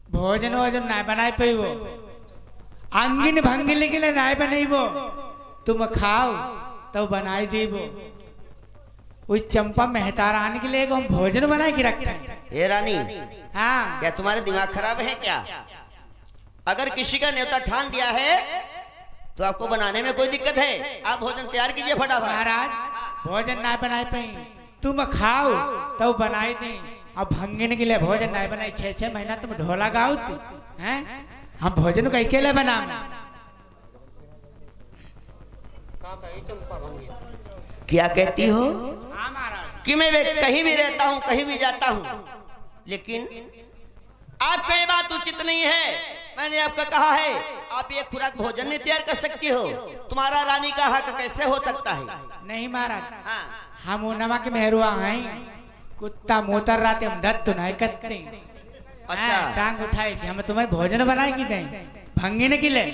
भोजन वोजन ना बनाए पैबो अंगिन भंगिल के लिए ना बनैबो तुम खाओ तो बनाई दीबो उस चंपा मेहता रानी के लिए हम भोजन बनाए के रखते हैं। हे रानी, हाँ क्या तुम्हारे दिमाग खराब है क्या? अगर किसी का न्योता ठान दिया है तो आपको बनाने में कोई दिक्कत है? आप भोजन तैयार कीजिए फटाफट। महाराज भोजन ना बनाए पाई तुम खाओ तो बनाई दी अब भंगिन के लिए भोजन ना बनाई 6-6 महीना तुम ढोला गाओ हैं हम भोजन कई के लिए बना क्या कहती हो कि मैं कहीं भी रहता हूं कहीं भी जाता हूं, लेकिन आपका ये बात उचित नहीं है। मैंने आपका कहा है आप ये खुराक भोजन नहीं तैयार कर सकती हो, तुम्हारा रानी का हक कैसे हो सकता है? नहीं महाराज हाँ। हम उनमा के मेहरुआ हैं कुत्ता मोतर राते हम दत्त नहीं करते। अच्छा टांग उठाए कि हम तुम्हें भोजन बनाए कि नहीं भंगिन के लिए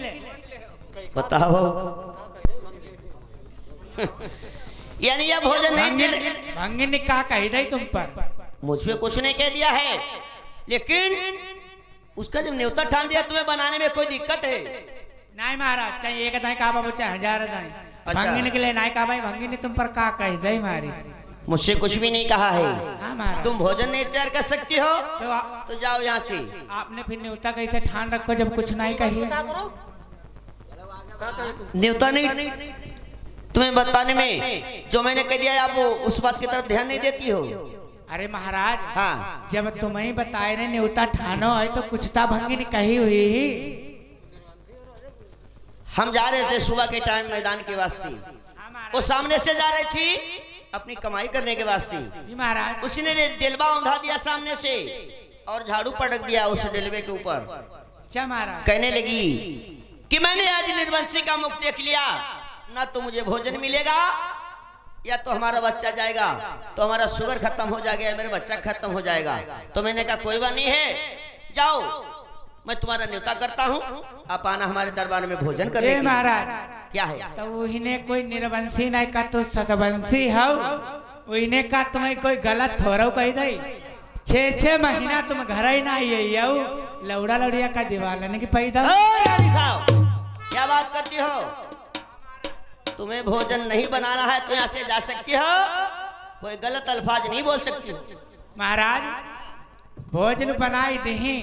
बताओ। यानी यह भोजन नहीं भंगिन ने क्या कही दई तुम पर? मुझ पे कुछ नहीं कह दिया है, लेकिन उसका जब न्योता ठान दिया तुम्हें बनाने में कोई दिक्कत है? नहीं महाराज चाहे एक दाई का बाबू चाहे 1000 दाई अच्छा। भंगिन के लिए नहीं कहा भाई भंगिन ने तुम पर क्या कही दई मारी? मुझसे कुछ भी नहीं कहा है। हाँ महाराज तुम भोजन नहीं तैयार कर सकती हो तो तो जाओ यहाँ से। आपने फिर न्योता कैसे ठान रखो जब कुछ नहीं कही? न्योता नहीं तुम्हें बताने में जो मैंने कह दिया आप उस बात की तरफ ध्यान नहीं देती हो। अरे महाराज हाँ जब तुम्हें बताए ने न्योता ठानो है तो कुछ ता भंगिन कही हुई ही। हम जा रहे थे सुबह के टाइम मैदान के वास्ते, वो सामने से जा रही थी अपनी कमाई करने के वास्ते। जी महाराज उसने डेलबा उंधा दिया सामने से और झाड़ू पटक दिया उस डेलबे के ऊपर। अच्छा महाराज कहने लगी कि मैंने आज निर्वंशी का मुख देख लिया, ना तो मुझे भोजन मिलेगा या तो हमारा बच्चा जाएगा, तो हमारा शुगर खत्म हो जाएगा या मेरा बच्चा खत्म हो जाएगा। तो मैंने कहा कोई बात नहीं है, जाओ मैं तुम्हारा न्योता करता हूँ, आप आना हमारे दरबार में भोजन करने के लिए। महाराज क्या है? तो उन्हें कोई निर्वंशी नहीं का तो सतवंशी हो उन्हें का तुम्हें कोई गलत थोड़ा कही दई 6-6 महीना तुम घर ही ना आई लौड़ा लौड़िया का दीवार की पैदा। रानी साहब क्या बात करती हो? तुम्हें भोजन नहीं बनाना है तो यहाँ से जा सकती हो, कोई गलत अल्फाज नहीं बोल सकती। महाराज भोजन बनाई दही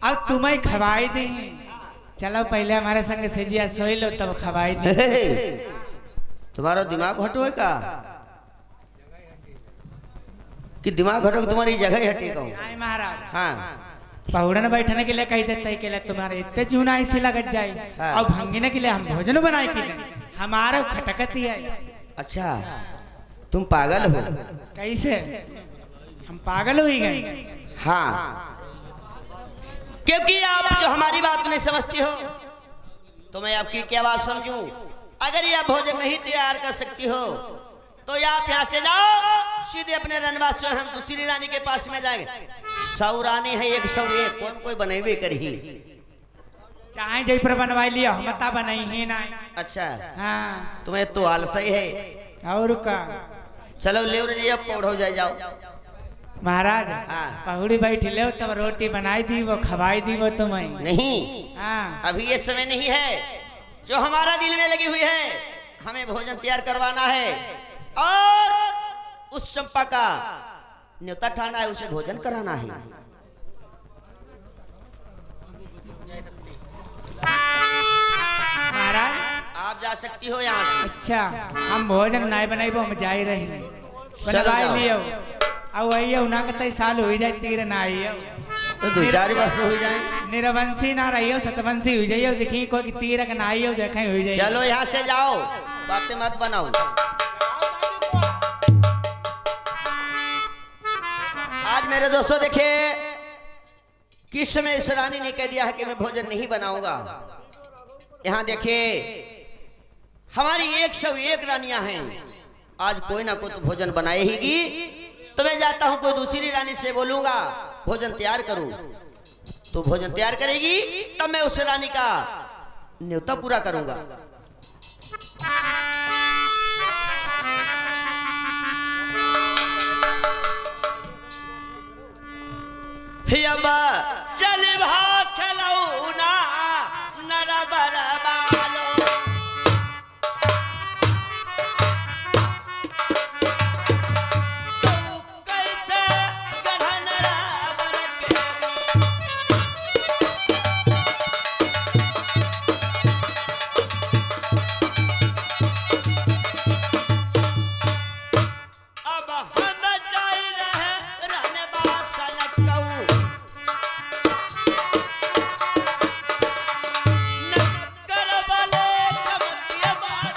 और तुम्हें खवाई दही। चलो पहले हमारे संग सेजिया सोई लो तब खवाई दे। तुम्हारा दिमाग हटो है का कि दिमाग हटो तुम्हारी जगह ही हटेगा? नहीं महाराज हाँ पहुड़न बैठने के लिए कही देते के लिए तुम्हारे इतने चूना इसी लगत जाए हाँ। और भंगिने के लिए हम भोजन बनाए कि नहीं हमारे खटकती है। अच्छा तुम पागल हो? कैसे हम पागल हुई गए? हाँ क्योंकि आप जो हमारी बात नहीं समझती हो तो मैं आपकी क्या बात समझूं? अगर ये आप भोजन नहीं तैयार कर सकती हो तो आप यहाँ से जाओ सीधे अपने रनवास से हम दूसरी रानी के पास में जाएंगे। 100 रानी है 101 कौन कोई बनेबे करी। चाहे जय पर बनवाई लिया हम ता बनाई ही नहीं। अच्छा हाँ तुम्हें तो आलसी है। और का चलो ले रही पौड़ हो जाए जाओ। महाराज हाँ। पहुड़ी बैठी ले तब रोटी बनाई दी वो खवाई दी वो तुम्हें। नहीं हाँ अभी ये समय नहीं है, जो हमारा दिल में लगी हुई है हमें भोजन तैयार करवाना है और उस चंपा का न्योता ठाना है, उसे भोजन कराना है। महाराज आप जा सकती हो यहाँ से। अच्छा हम भोजन नहीं बनाई हम जा ही रही बनवाई जाओ। लियो अब आइयो ना कतई साल हो जाए तीर ना आइयो तो 2-4 वर्ष हो जाए। निरवंशी ना रहियो सतवंशी हो जाइयो देखी कोई तीरक ना आइयो देखे हो जाइयो। चलो यहाँ से जाओ बातें मत बनाओ। आज मेरे दोस्तों देखिए किस समय इस रानी ने कह दिया है कि मैं भोजन नहीं बनाऊंगा। यहाँ देखिए हमारी 101 रानियां हैं, आज कोई ना कोई तो भोजन बनाएगी। तो मैं जाता हूं कोई दूसरी रानी से बोलूंगा भोजन तैयार करूं, तो भोजन तैयार करेगी तब मैं उस रानी का न्योता पूरा करूंगा। हियबा चल भा खलौना नरा बरबालो कैसे गढ़न रावण के अब हम जाई रहे रनबासन कऊ नक्कर वाले कमतिया बात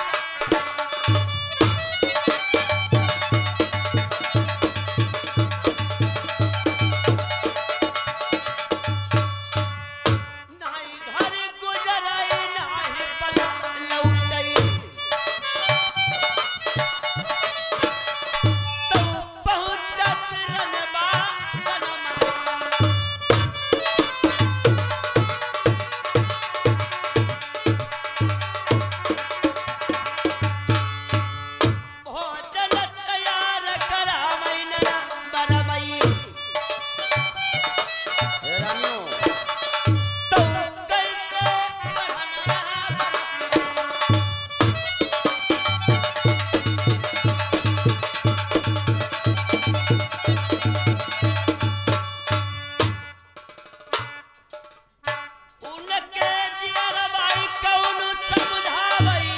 नाही घर गुजराई नाही पल लौटई तो पहुंचत रनबा सनमा भोजन तैयार करावई नरा बरबई रानियों तो कैसे गढ़न रावण उनके जियरबाई कौन समझावई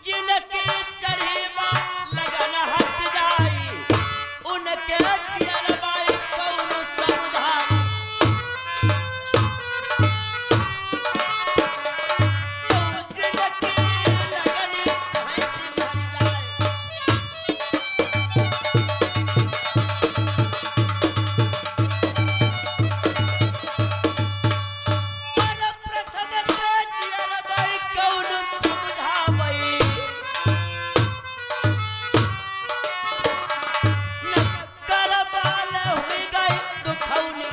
जिनके चढ़ीबा लगन हट जाई उनके जियरबाई कौन समझावई तो जिनके लगन हट जाई प्रथम के जियरबाई कौन समझावई नक्कर बाल हुई गई दुखौनी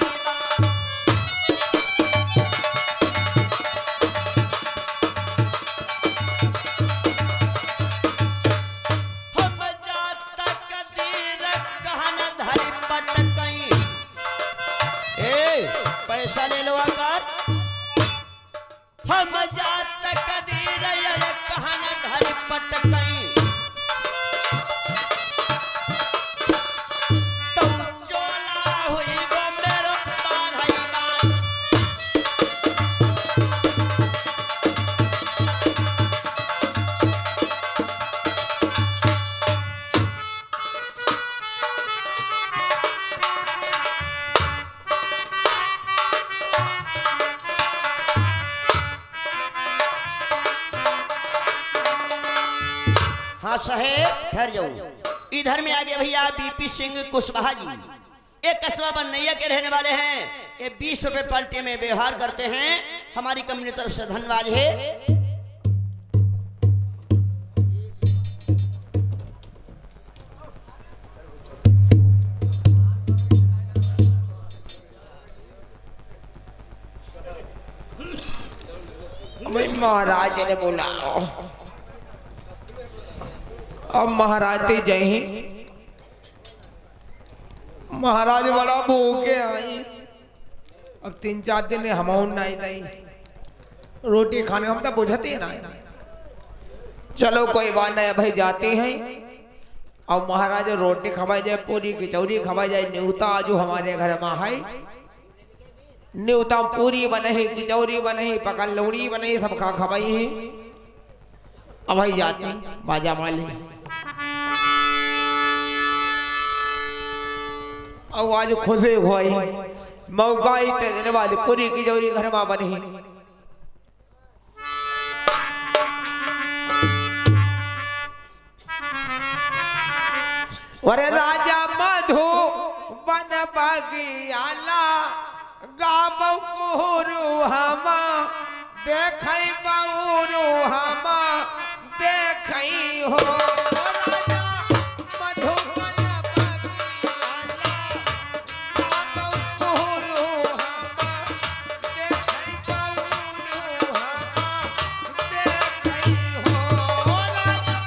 हम जात कदीर कहन धरि पटकई ए पैसा ले लो आकर हम जात कदीर यर कहन धरि पटकई तो चोला हुई गो मेरो बान्हई बान हाँ साहेब ठहर जाओ इधर में आगे भैया बीपी सिंह कुशवाहा जी एक कस्बा बनैया के रहने वाले हैं ये 20 रुपए पलटे में व्यवहार करते हैं हमारी कंपनी तरफ से धन्यवाद है भाई महाराज ने बोला अब महाराज ते जय हैं महाराज बड़ा भूखे आई अब 3-4 दिन हम नहीं दई रोटी खाने हम तो बुझते ना चलो कोई बात नहीं भाई जाते हैं अब महाराज रोटी खवाई जाए पूरी कचौरी खवाई जाए न्यूता जो हमारे घर में है न्यूता पूरी बने है कचौरी बने है पकड़ लौड़ी बने है सब खा खवाई है अब भाई जाते हैं बाजा माली अब आज खुदे हुई मौका ही देने वाली पूरी की जोरी घर में बनी वरे राजा मधु बन बगियाला गाब कोहरु हम देखै बहुरु हम देखै हो राजा मधु बन बगियाला गाब कोहरु हम देखै बहुरु हम देखै हो राजा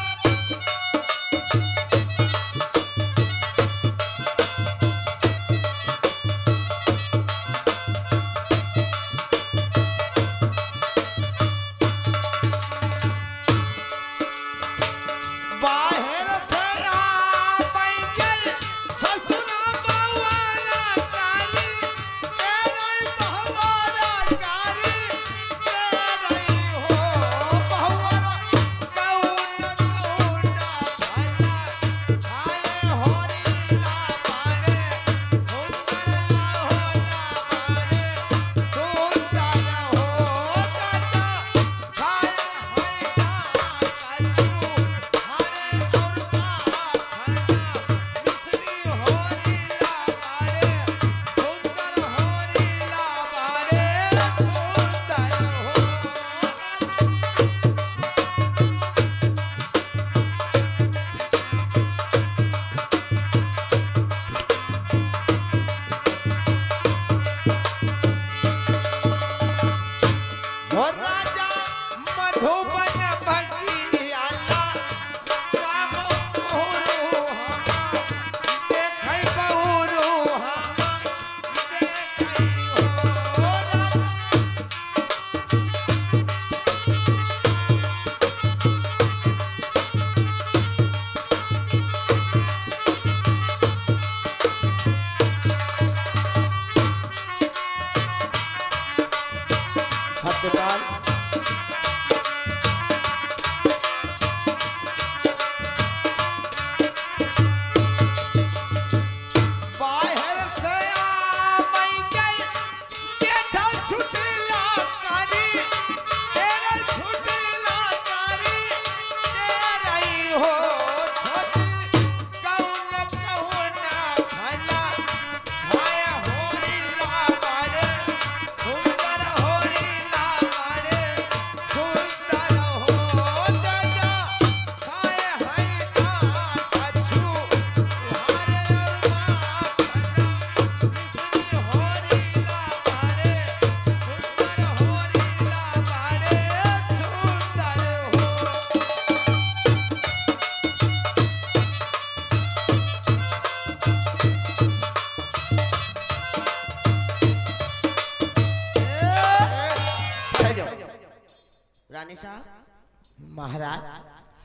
महाराज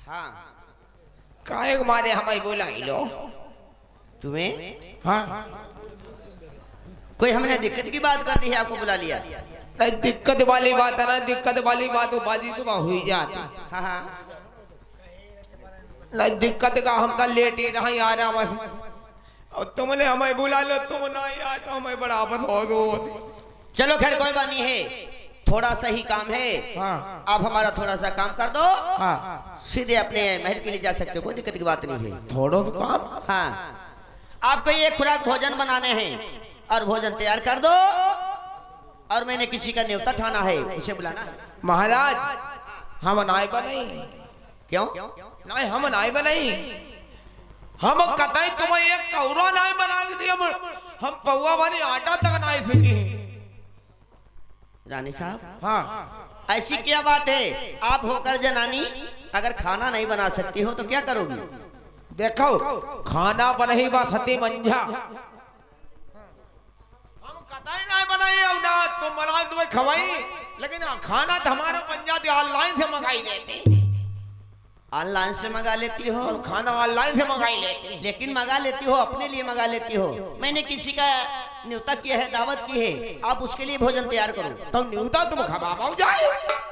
हाँ काहे के मारे हमें बोला लो तुम्हें हाँ कोई हमने दिक्कत की बात कर दी है आपको बुला लिया? नहीं दिक्कत वाली बात है ना, दिक्कत वाली बात वो बाजी तो हुई जाती। हाँ हाँ नहीं दिक्कत का हम तो लेट ही रहा आ रहा बस, और तुमने हमें बुला लो, तुम ना आए तो हमें बड़ा आफत हो दो। चलो खैर कोई बात नहीं है, थोड़ा सा ही काम है। हाँ आप हमारा थोड़ा सा काम कर दो, हाँ सीधे अपने महल के लिए जा सकते हो, कोई दिक्कत की बात नहीं है। थोड़ा सा काम। हाँ आपको ये खुराक भोजन बनाने हैं और भोजन तैयार कर दो, और मैंने किसी का न्योता ठाना है, उसे बुलाना है। महाराज हम नाई बनाई। क्यों? नहीं हम नाई बनाई, हम कतई तुम्हें एक कौरा नाई बना दी। हम पौवा वाली आटा तक नाई सीखी। रानी साहब हाँ ऐसी क्या बात है, आप होकर जनानी अगर खाना नहीं बना सकती हो तो क्या करोगी? देखो खाना बनही बा सती मंझा, हम कतई नहीं बनाई और ना तुम बनाओ तुम्हें खवाई, लेकिन खाना तो हमारा पंजाबी ऑनलाइन से मंगाई लेते। ऑनलाइन से मंगा लेती हो? खाना ऑनलाइन से मंगाई लेते। लेकिन मंगा लेती हो, अपने लिए मंगा लेती हो। मैंने किसी का न्योता किया है, दावत की है, आप उसके लिए भोजन तैयार करो। तो न्यूता तुम खबा पाओ जाए,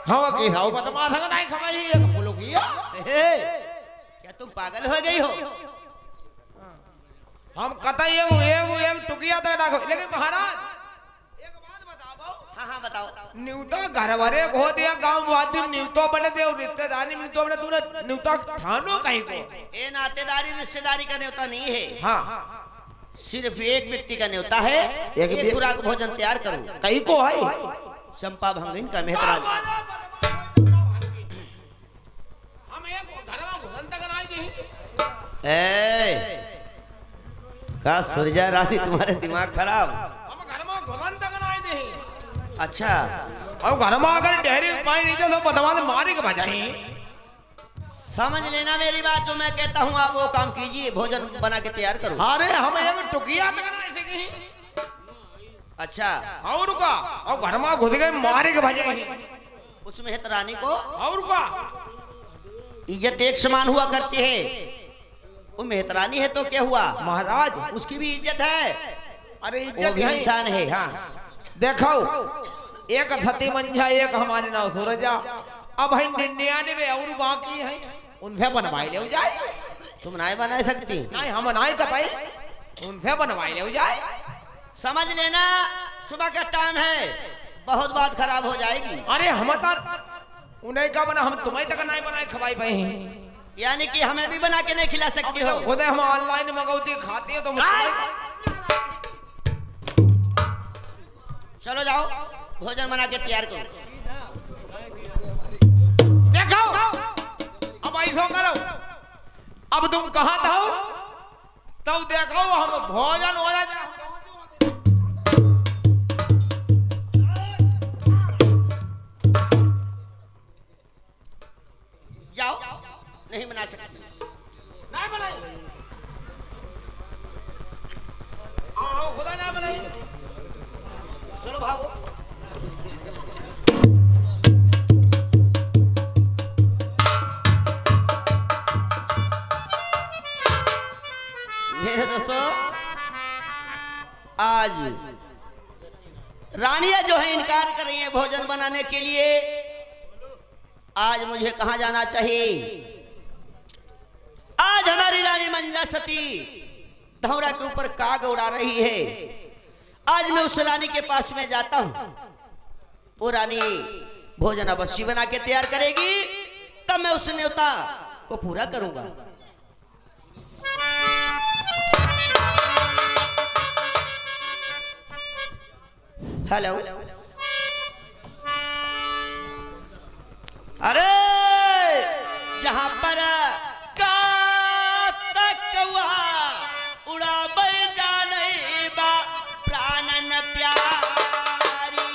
हम की हाउ बदमाश है नहीं खवाई है बोलो किया। क्या तुम पागल हो गई हो? हम कतई एक टुकिया तक ना, लेकिन महाराज एक बात बताओ। हाँ हाँ बताओ। न्यूता घर भरे हो दिया, गांव वादी न्यूतो बने दे और रिश्तेदारी न्यूतो बने, तूने न्यूता ठानो कहीं को? ये नातेदारी रिश्तेदारी का न्योता नहीं है। हाँ सिर्फ एक व्यक्ति का न्योता है, एक खुराक भोजन तैयार करो। कहीं को है? चंपा भंगिन का मेहतरान। हम एक घर में घुसन तक नहीं दी। का सुरजा रानी तुम्हारे दिमाग खराब? हम घर में घुसन तक नहीं दी। अच्छा और घर में अगर डेहरी पानी नीचे तो बदमाश मारे के बजाई। समझ लेना मेरी बात, जो मैं कहता हूँ आप वो काम कीजिए, भोजन बना के तैयार करो। अरे हम एक टुकिया तक नहीं सीखी। अच्छा और का और घर में घुस गए मारे के बजाई। उस मेहतरानी को और का इज्जत एक समान हुआ करती है। वो मेहतरानी है तो क्या हुआ महाराज, उसकी भी इज्जत है। अरे वो इज्जत भी है। इंसान है। हाँ देखो एक सती मंझा, एक हमारे नाम सूरजा, अब है 99 और बाकी है, उनसे बनवाई ले जाए। तुम नहीं बना सकती? नहीं हम नहीं कतई, उनसे बनवाई ले जाए। समझ लेना सुबह का टाइम है, बहुत बात खराब हो जाएगी। अरे हम तो उन्हें का बना, हम तुम्हें तक नहीं बनाए खवाई पाए। यानी कि हमें भी बना के नहीं खिला सकती हो? खुद हम ऑनलाइन मंगौती खाती है तो चलो जाओ भोजन बना के तैयार करो। देखो अब ऐसा करो, अब तुम कहाँ था तब देखो हम भोजन हो जाए। जाओ, नहीं बना सकती। नहीं बनाई, आओ खुदा ना बनाई। चलो भागो। मेरे दोस्तों आज रानियां जो है इनकार कर रही है भोजन बनाने के लिए। आज मुझे कहां जाना चाहिए? आज हमारी रानी मंजला सती धौरा के ऊपर काग उड़ा रही है। आज मैं उस रानी के पास में जाता हूं, वो रानी भोजन अवश्य बना के तैयार करेगी, तब मैं उस न्योता को पूरा करूंगा। हेलो, अरे जहां पर कौआ उड़ा जाने बा प्राणन प्यारी,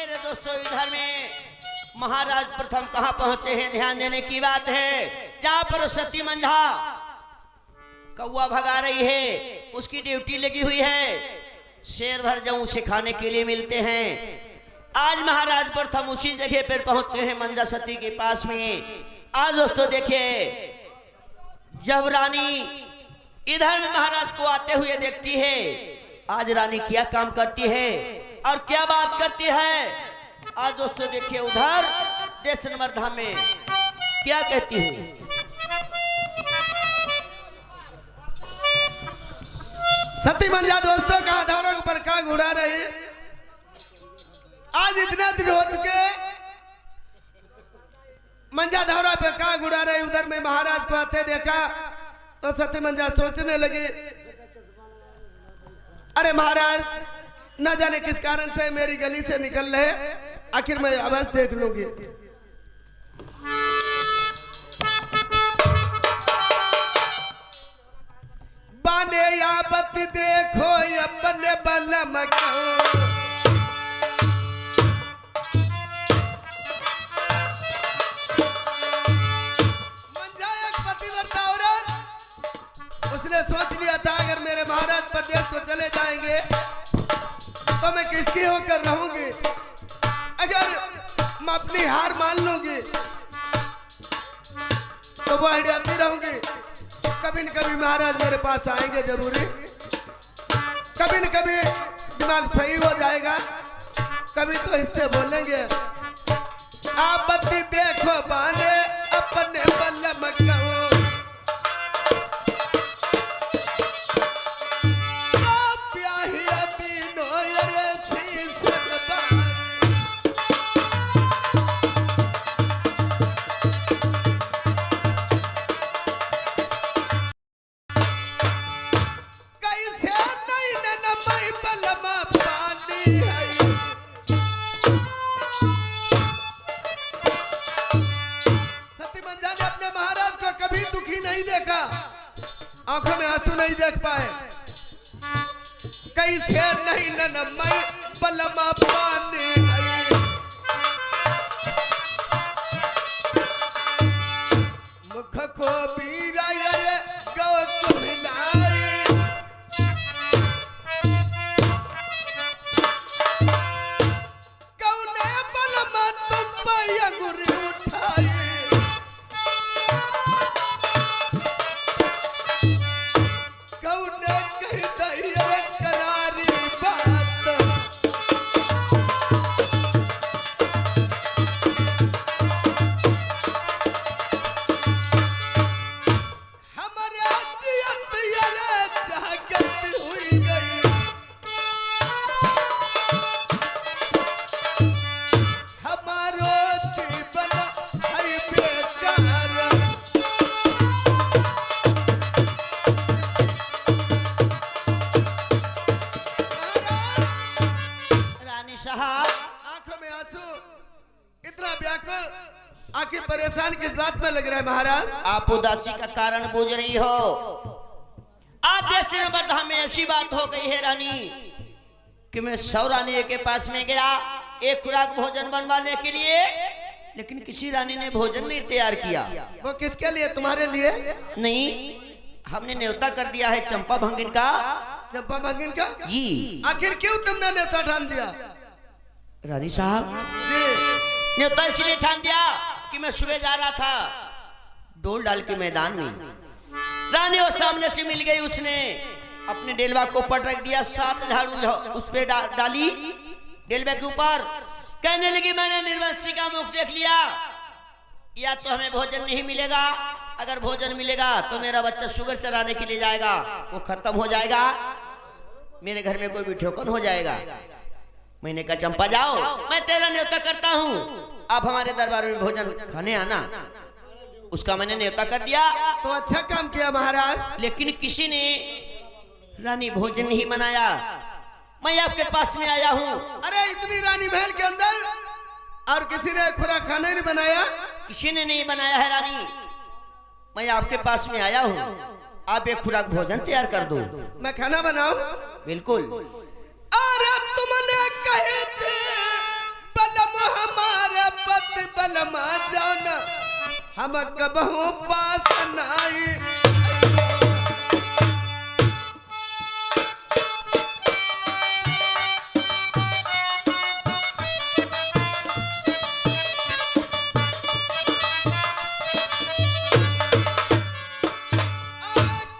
मेरे दोस्तों इधर में महाराज प्रथम कहां पहुंचे हैं, ध्यान देने की बात है। जहां पर सती मंझा कौआ भगा रही है, उसकी ड्यूटी लगी हुई है। शेर भर जऊं से खाने के लिए मिलते हैं। आज महाराज प्रथम उसी जगह पर पहुंचते हैं मंझा सती के पास में। आज दोस्तों देखिए, जब रानी इधर में महाराज को आते हुए देखती है, आज रानी क्या काम करती है और क्या बात करती है। आज दोस्तों देखिए उधर देश नंबर धाम में क्या कहती है। सती मंझा दोस्तों का आधारों पर का उड़ा रही है। आज इतने दिन हो चुके, मंझा धौरा पे का गुड़ा रही। उधर में महाराज को आते देखा तो सती मंझा सोचने लगी, अरे महाराज न जाने किस कारण से मेरी गली से निकल रहे, आखिर मैं अवश्य देख लूंगी। बाने याबत देखो अपने बलम को, उसने सोच लिया था अगर मेरे महाराज प्रदेश को चले जाएंगे तो मैं किसकी होकर रहूंगी। अगर मैं अपनी हार मान लूंगी तो वो हड़ियाती रहूंगी। कभी न कभी महाराज मेरे पास आएंगे जरूरी, कभी न कभी दिमाग सही हो जाएगा, कभी तो इससे बोलेंगे आप बत्ती देखो बाने अपने बल्लम कहो। आंखों में आंसू नहीं देख पाए, कैसे नहीं ननमई बलमा पानी आई। मुख को पीरा ये गौ मिलाई, कौने बलमा तुम पर अंगुरी उठाई। आखिर परेशान किस बात में लग रहा है महाराज? आप उदासी का कारण बूझ रही हो। आज देश में में ऐसी बात हो गई है रानी कि मैं 100 रानी के पास में गया एक खुराक भोजन बनवाने के लिए, लेकिन किसी रानी ने भोजन नहीं तैयार किया। वो किसके लिए? तुम्हारे लिए? नहीं, हमने न्योता कर दिया है चंपा भंगिन का। चंपा भंगिन का जी। आखिर क्यों तुमने न्योता ठान दिया? रानी साहब जी, न्योता इसलिए ठान दिया कि मैं सुबह जा रहा था डोल डाल के मैदान में, रानी वो सामने से मिल गई, उसने अपने डेलवा को पटक दिया, 7 झाड़ू उस पे डाली डेलवे के ऊपर। कहने लगी मैंने निर्वंशी का मुख देख लिया, या तो हमें भोजन नहीं मिलेगा, अगर भोजन मिलेगा तो मेरा बच्चा शुगर चराने के लिए जाएगा, वो खत्म हो जाएगा, मेरे घर में कोई भी ठोकर हो जाएगा। मैंने कहा चंपा जाओ, मैं तेरा न्योता करता हूँ, आप हमारे दरबार में भोजन खाने आना। उसका मैंने न्योता कर दिया। तो अच्छा काम किया महाराज। लेकिन किसी ने रानी भोजन नहीं बनाया, मैं आपके पास में आया हूँ। अरे इतनी रानी महल के अंदर और किसी ने खुराक खाना नहीं बनाया? किसी ने नहीं बनाया है रानी, मैं आपके पास में आया हूँ, आप एक खुराक भोजन तैयार कर दो। मैं खाना बनाऊं? बिल्कुल। अरे तुमने कहे थे हम कबहू पास नाई।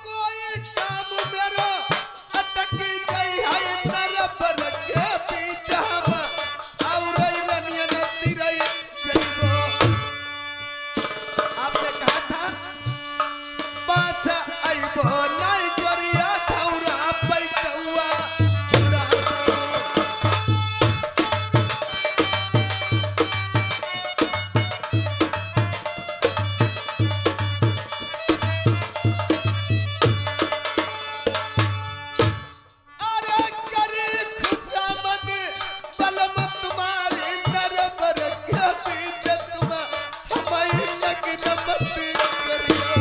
कोई काम मेरो अटक गई है तरफ रखे पीछा और रनिया नती रही जइबो। आपने कहा था पास आइबो नहीं जोरिया थौरा पैटुआ पूरा। अरे करी खुशामद बलम तुम्हारी तरफ रखे पीछे तुम हमारी लगी नमस्ते करियो।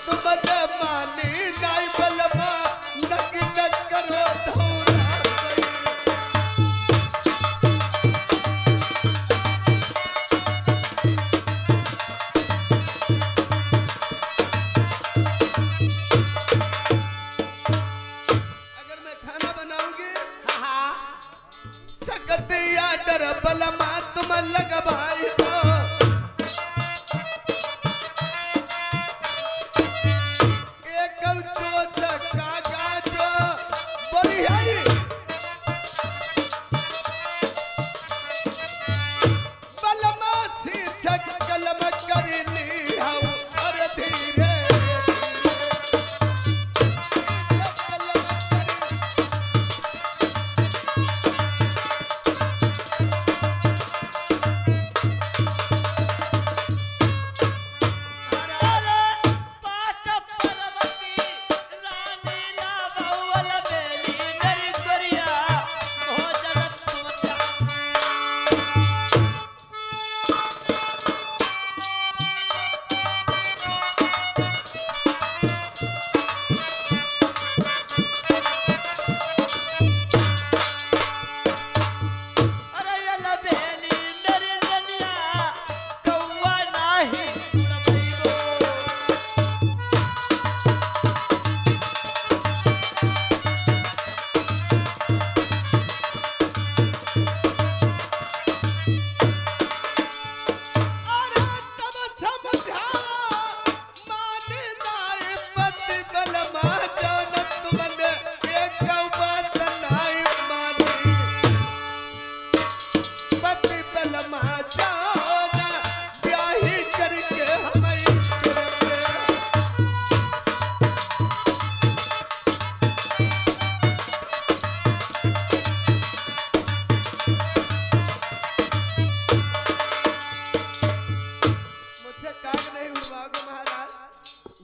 तुमने मानी नाई बलमा नगी न करो धौरा करियो। अगर मैं खाना बनाऊंगी सकत या डर बलमा तुम लग भाई तो एक चोत कागज बड़ी है बलमा शीर्षक कलम कर ली हूँ अरे धीरे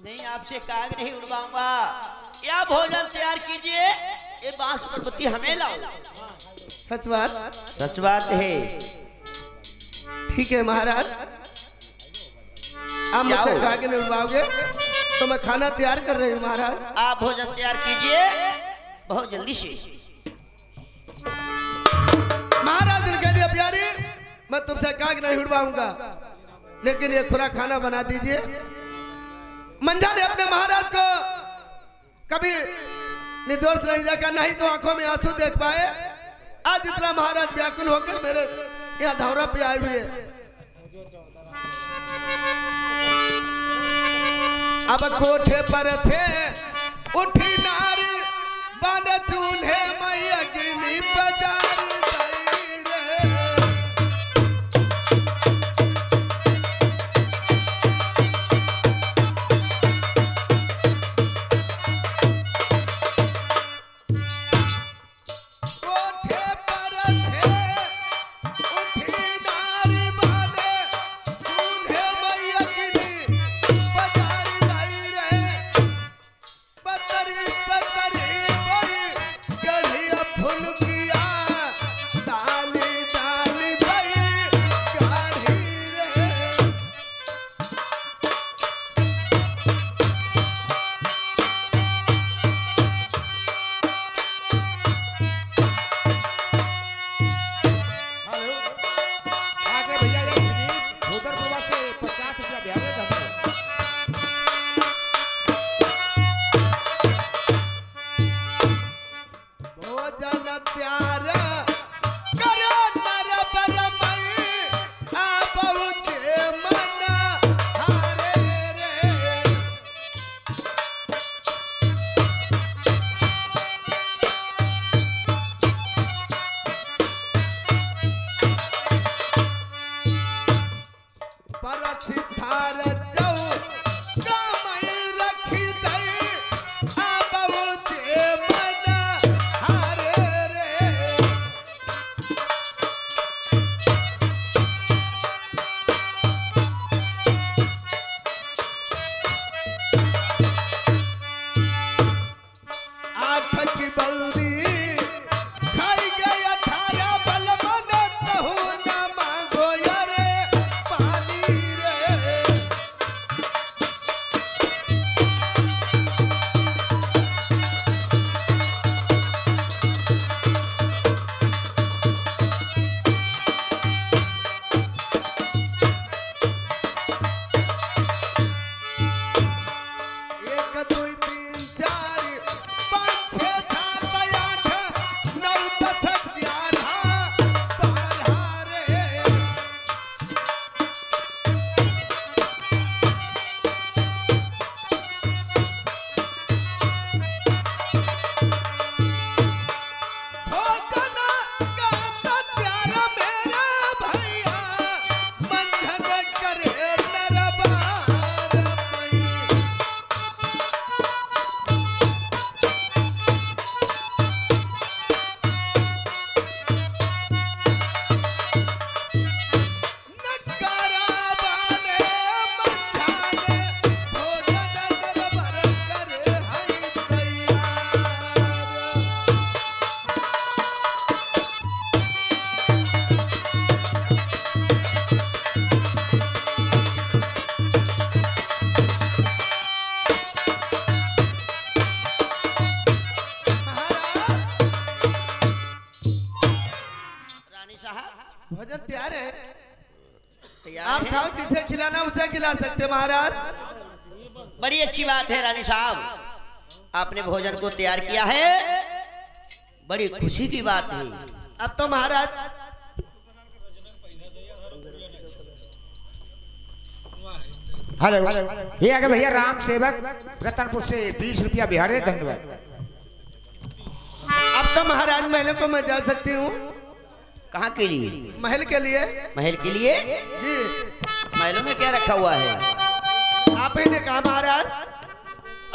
नहीं आपसे काग नहीं उड़वाऊंगा। या भोजन तैयार कीजिए, ये बांस पर्वती हमें लाओ। सच बात सच बात है। ठीक है महाराज, आप मुझसे आगे नहीं उड़वाओगे तो मैं खाना तैयार कर रही हूँ महाराज। आप भोजन तैयार कीजिए बहुत जल्दी से। महाराज ने कह दिया प्यारी मैं तुमसे काग नहीं उड़वाऊंगा, लेकिन ये खुरा खाना बना दीजिए। मंझा ने अपने महाराज को कभी निर्दोष नहीं देखा, नहीं तो आंखों में आंसू देख पाए। आज इतना महाराज व्याकुल होकर मेरे यहाँ धौरा पे आए हुए। अब कोठे पर थे उठी नारी बांध चूल्हे में अग्नि पजारी दई रे। कोठे पर थे उठी नारी बांध चूल्हे में अग्नि पजारी दई रे। पतरी पतरी बड़ी गढ़िया फुल की रानी साहब भोजन तैयार है। तैयार आप है? खाओ, जिसे खिलाना उसे खिला सकते महाराज। बड़ी अच्छी बात है रानी साहब, आपने भोजन को तैयार किया है, बड़ी खुशी की बात है। अब तो महाराज हेलो, ये आगे भैया राम सेवक रतनपुर से 20 रुपया बिहार है, धन्यवाद। अब तो महाराज महल को मैं जा सकती हूँ। कहाँ के लिए? महल के लिए। महल के लिए? जी महलों में क्या रखा हुआ है? आप ही ने कहा महाराज।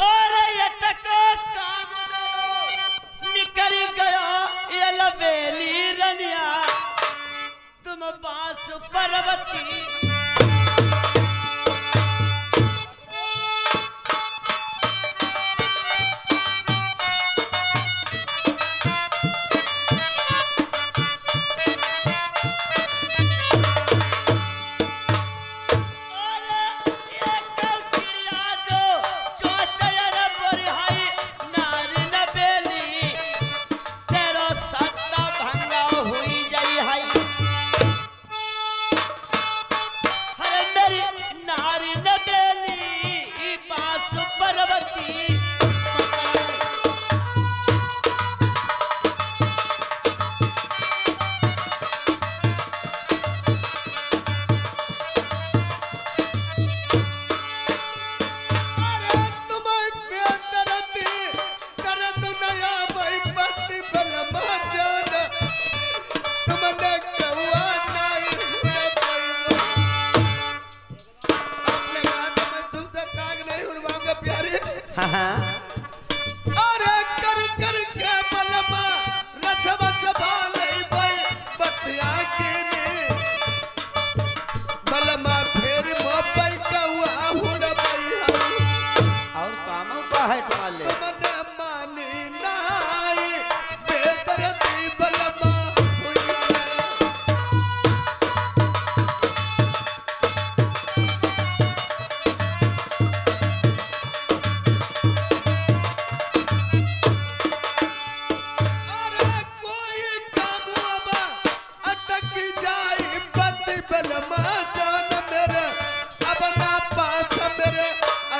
अरे ये टका काम निकल गया ये लबेली रनिया, तुम बांस पर्वती। अरे कर कर के बलमा रथब सभाले बतिया के बलमा फिर मोबाइल कौआ हुड़बई। और काम का है तुम्हारे? तुमने मानी नाई बेदर्दी बलमा हुई है।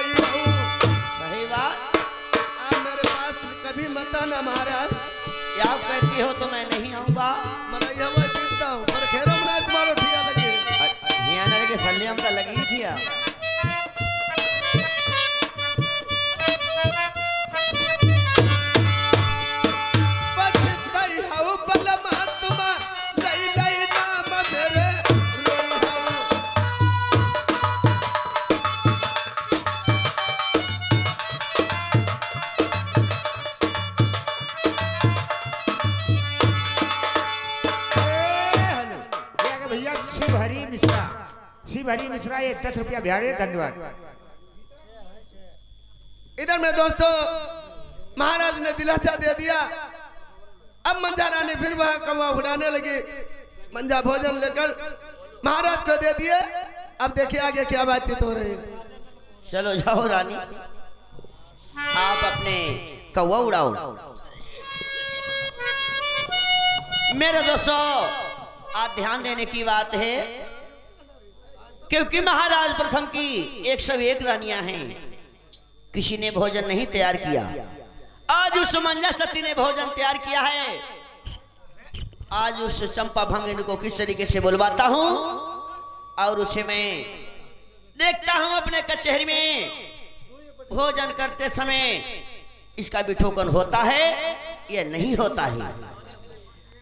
सही बात। मेरे पास कभी मत आना महाराज। या आप कहती हो तो मैं नहीं आऊंगा। मैं यह जीतता हूँ पर खेरों में तुम्हारो ठिया लगे। हिया नरे के सल्ले हम तो लगी थी यार। बचतई हऊ बलमा तुम लई लई नाम मेरे रोई हऊ। हेलो, ये आगे भैया शिवहरी मिश्रा, शिवहरी मिश्रा ये 10 रुपया बिहार है, धन्यवाद। इधर में दोस्तों महाराज ने दिलासा दे दिया। अब मंजा रानी फिर वह कौवा उड़ाने लगी। मंजा भोजन लेकर महाराज को दे दिए। अब देखिए आगे क्या बातचीत हो रही है। चलो जाओ रानी, आप अपने कौवा उड़ाओ। मेरे दोस्तों आज ध्यान देने की बात है, क्योंकि महाराज प्रथम की 101 रानियां हैं, किसी ने भोजन नहीं तैयार किया। आज उस मंजा सती ने भोजन तैयार किया है। आज उस चंपा भंगिनी को किस तरीके से बुलवाता हूं और उसे मैं देखता हूं अपने कचहरी में भोजन करते समय इसका भी ठोकन होता है या नहीं होता है।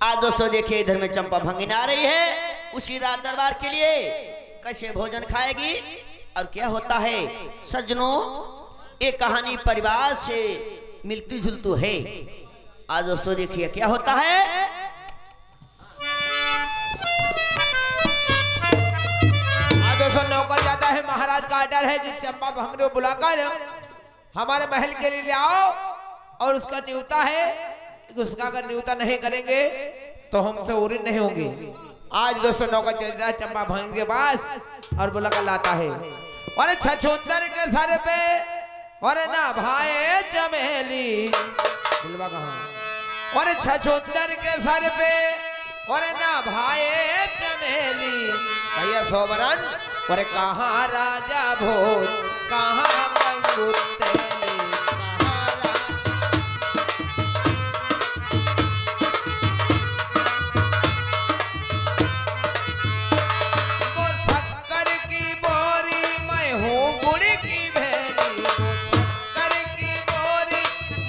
आज दोस्तों देखिए इधर में चंपा भंगिनी आ रही है उसी रात दरबार के लिए, कैसे भोजन खाएगी और क्या होता है। सज्जनों ये कहानी परिवार से मिलती जुलती है। आज दोस्तों देखिए क्या होता है। आज दोस्तों नौकर जाता है, महाराज का आर्डर है कि चंपा भंगिनी को बुलाकर हमारे महल के लिए ले आओ, और उसका न्योता है कि उसका अगर न्योता नहीं करेंगे तो हमसे उरी नहीं होंगे। आज दोस्तों नौकर चल जाता है चंपा भंगिनी के पास और बुलाकर लाता है। अरे छछूंदर के सर पे और ना भाई चमेली बुलवा कहाँ। और छछूंदर के सर पे और ना भाई चमेली भैया सोबरन और कहाँ राजा भोज कहाँ गंगू तेली कहाँ वो शक्कर की बोरी मैं हूँ गुड़ की भेली वो शक्कर की बोरी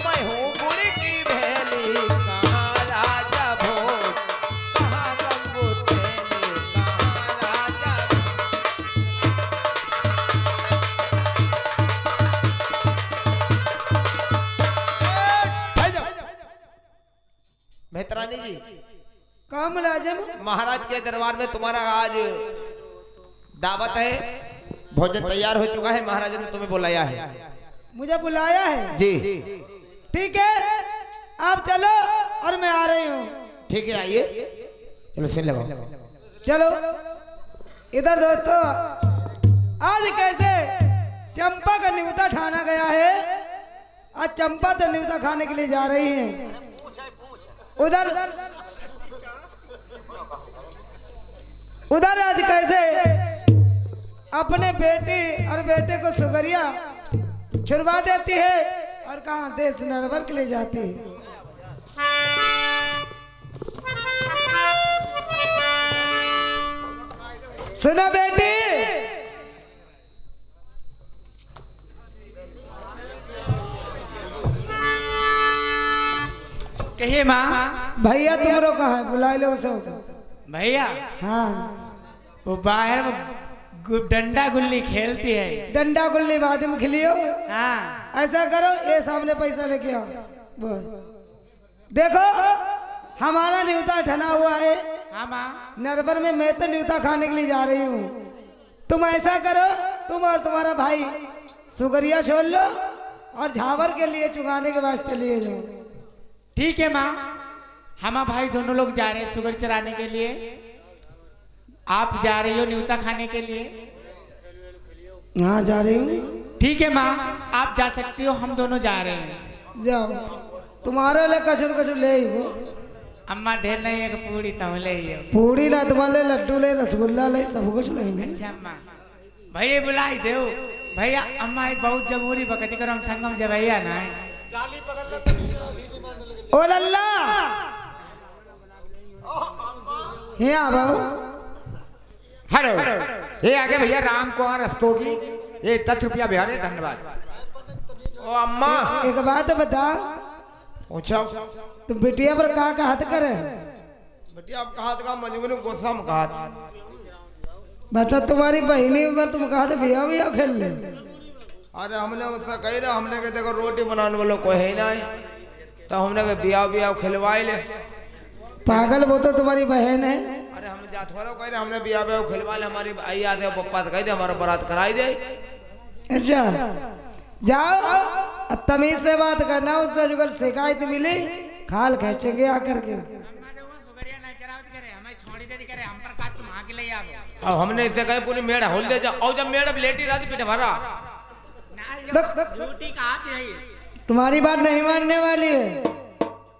मैं हूँ गुड़ की भेली कहाँ राजा भोज कहाँ गंगू तेली कहाँ राजा मेहतरानी जी कहाँ मुलाजिम? महाराज के दरबार में तुम्हारा आज दावत है भोजन तैयार हो चुका है महाराज ने तुम्हें बुलाया है मुझे बुलाया है? जी ठीक है, आप चलो और मैं आ रही हूँ। ठीक है आइए चलो सिर लगाओ चलो इधर दोस्तों, आज कैसे चंपा का न्योता ठाना गया है। आज चंपा तो न्योता खाने के लिए जा रही है। उधर उधर आज कैसे अपने बेटी और बेटे को सुगरिया छुड़वा देती है और कहाँ देश नरवर के लिए जाती है। सुना बेटी, कहिए माँ। भैया तुमरो कहाँ है? बुला लो उसे। भैया हाँ, वो बाहर वो डंडा गुल्ली खेलती है। डंडा गुल्ली बाद में खिलियो। हाँ ऐसा करो, ये सामने पैसा लेके आओ। बोल। देखो हमारा न्योता ठना हुआ है हाँ माँ। नरबर में, मैं तो न्योता खाने के लिए जा रही हूँ। तुम ऐसा करो, तुम और तुम्हारा भाई सुगरिया छोड़ लो और झावर के लिए चुगाने के वास्ते लिए जाओ। ठीक है माँ, हम भाई दोनों लोग जा रहे हैं सुगर चराने के लिए। आप जा रही हो न्योता खाने के लिए? हाँ जा रही हूँ। ठीक है माँ, आप जा सकती हो, हम दोनों जा रहे हैं। जाओ, तुम्हारे लिए कचर कचर ले ही वो। अम्मा ढेर नहीं है कि पूरी तो ले ही हो। पूरी ना, तुम्हारे लड्डू ले, रसगुल्ला ले, सब कुछ ले। अच्छा अम्मा, भैया बुलाई दो भैया। अम्मा बहुत जमूरी बकती करो, हम संगम जब भैया ना है। ओ लल्ला, यहाँ बाबू। हेलो ये आगे भैया राम कुमार रस्तोगी ये 10 रुपया बिहार है धन्यवाद। ओ अम्मा एक बात बता, पूछो तो बिटिया पर का हाथ करे? बेटी आप कहा था मजबूरी गुस्सा में कहा बता, तुम्हारी बहनी पर तुम कहा भैया भैया खेल ले। अरे हमने उससे कही ना, हमने कहा देखो रोटी बनाने वालों कोई है ना, तो हमने कहा बियाह बियाह खिलवाई ले। पागल, वो तो तुम्हारी बहन है। अरे हम जा थोड़ा कह रहे हमने बियाह बियाह खिलवा ले, हमारी आई आते हैं पप्पा से कह दे हमारा बारात कराई दे। अच्छा जाओ, तमीज से बात करना, उससे अगर शिकायत मिली खाल खींचेंगे आकर के। अब हमने इससे कहे पूरी मेड़ होल दे जाओ, और जब मेड़ लेटी रहती पीछे भरा। तुम्हारी बात नहीं मानने वाली है,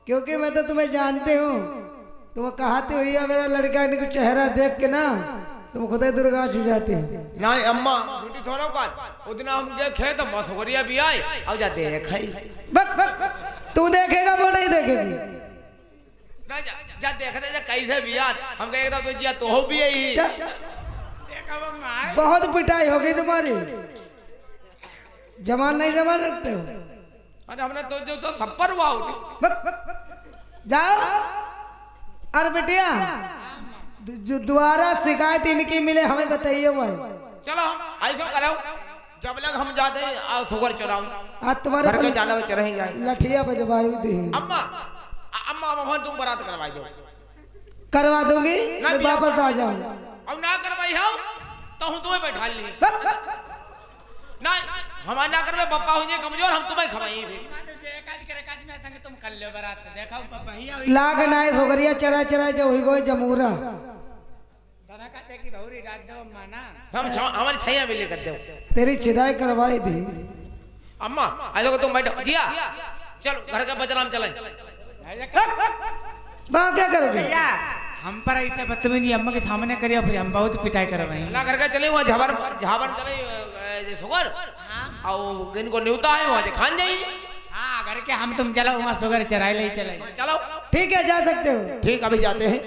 क्योंकि मैं तो तुम्हें जानती हूँ। तुम कहते हुई है मेरा लड़का का चेहरा देख के ना तुम खुद ही दुर्गा से जाती है। नहीं अम्मा झूठी थोड़ा बात, उतना हम गए खेत मसुगरिया भी आए अब जाते हैं खाई। तू देखेगा वो नहीं देखेगी। ना जा देखते जा कैसे बियाह हम कहे तो जिया तो हो भी यही। बहुत पिटाई होगी तुम्हारी, जमान नहीं जमा सकते हो। अरे हमने तो जो तो सप्पर हुआ होती। जाओ, अरे बेटिया जो दोबारा शिकायत इनकी मिले हमें बताइए। वो चलो हम ऐसा करो, जब लग हम जाते हैं सुगर चराऊं। आज तुम्हारे घर के जाना में चढ़ेंगे लठिया बजवाई दी। अम्मा अम्मा अम्मा तुम बारात करवाई दो। करवा दूंगी, मैं वापस आ जाऊं। अब ना करवाई हो तो हम तुम्हें बैठा ली ना, हमारे ना करवे पप्पा हो जाए कमजोर, हम तुम्हें खवाई भी। तुम कर लो बारात, देखो भैया लाग नाय सोगरिया चरा चरा जो हुई गई जमूरा। हम हमारी छैया भी लेकर दो। तेरी चिदाई करवाई दी। अम्मा आ देखो तुम बैठो जिया, चलो घर का बजराम चले। वहाँ क्या करोगे? भैया हम पर ऐसे बदतमीजी अम्मा के सामने करियो फिर हम बहुत पिटाई करवाएंगे। अल्लाह करके चले वहाँ झाबर झाबर चले सुगर और इनको न्यूता है वहाँ खान जाइए। हाँ घर के हम तुम चलो वहाँ सुगर चराई ले चले चलो ठीक है जा सकते हो। ठीक अभी जाते हैं।